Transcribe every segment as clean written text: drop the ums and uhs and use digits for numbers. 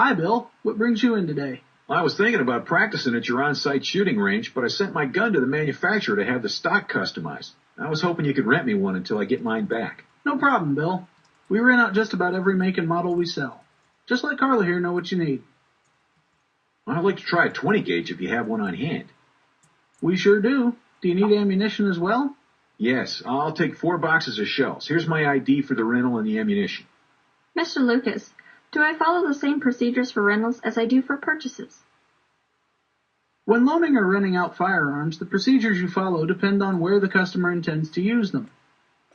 Hi, Bill. What brings you in today? I was thinking about practicing at your on-site shooting range, but I sent my gun to the manufacturer to have the stock customized. I was hoping you could rent me one until I get mine back. No problem, Bill. We rent out just about every make and model we sell. Just let Carla here know what you need. I'd like to try a 20 gauge if you have one on hand. We sure do. Do you need ammunition as well? Yes, I'll take 4 boxes of shells. Here's my ID for the rental and the ammunition. Mr. Lucas, do I follow the same procedures for rentals as I do for purchases? When loaning or renting out firearms, the procedures you follow depend on where the customer intends to use them.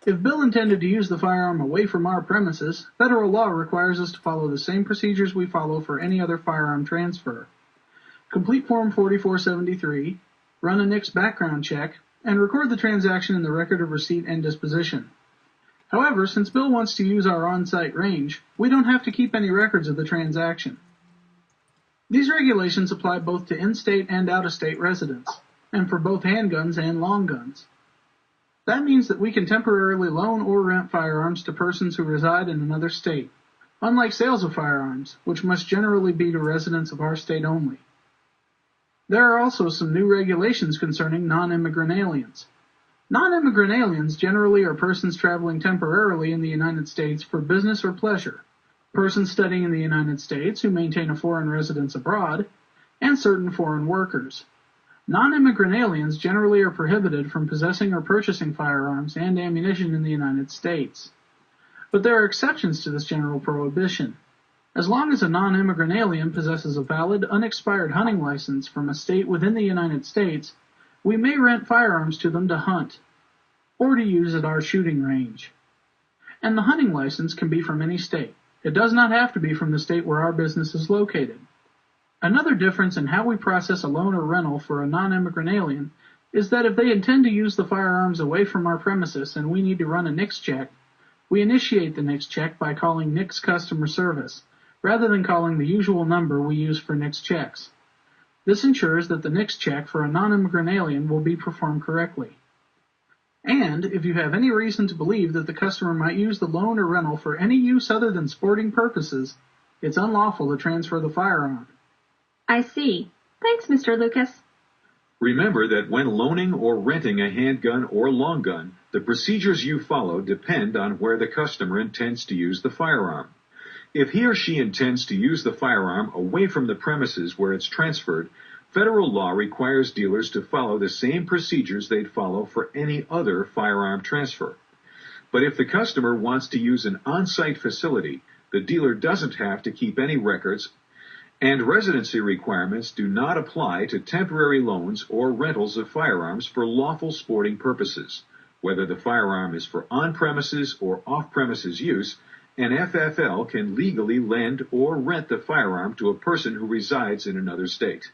If Bill intended to use the firearm away from our premises, federal law requires us to follow the same procedures we follow for any other firearm transfer. Complete Form 4473, run a NICS background check, and record the transaction in the record of receipt and disposition. However, since Bill wants to use our on-site range, we don't have to keep any records of the transaction. These regulations apply both to in-state and out-of-state residents, and for both handguns and long guns. That means that we can temporarily loan or rent firearms to persons who reside in another state, unlike sales of firearms, which must generally be to residents of our state only. There are also some new regulations concerning non-immigrant aliens. Non-immigrant aliens generally are persons traveling temporarily in the United States for business or pleasure, persons studying in the United States who maintain a foreign residence abroad, and certain foreign workers. Non-immigrant aliens generally are prohibited from possessing or purchasing firearms and ammunition in the United States. But there are exceptions to this general prohibition. As long as a non-immigrant alien possesses a valid, unexpired hunting license from a state within the United States, we may rent firearms to them to hunt, or to use at our shooting range. And the hunting license can be from any state. It does not have to be from the state where our business is located. Another difference in how we process a loan or rental for a non-immigrant alien is that if they intend to use the firearms away from our premises and we need to run a NICS check, we initiate the NICS check by calling NICS customer service, rather than calling the usual number we use for NICS checks. This ensures that the NICS check for a non-immigrant alien will be performed correctly. And if you have any reason to believe that the customer might use the loan or rental for any use other than sporting purposes, it's unlawful to transfer the firearm. I see. Thanks, Mr. Lucas. Remember that when loaning or renting a handgun or long gun, the procedures you follow depend on where the customer intends to use the firearm. If he or she intends to use the firearm away from the premises where it's transferred, federal law requires dealers to follow the same procedures they'd follow for any other firearm transfer. But if the customer wants to use an on-site facility, the dealer doesn't have to keep any records, and residency requirements do not apply to temporary loans or rentals of firearms for lawful sporting purposes. Whether the firearm is for on-premises or off-premises use, an FFL can legally lend or rent the firearm to a person who resides in another state.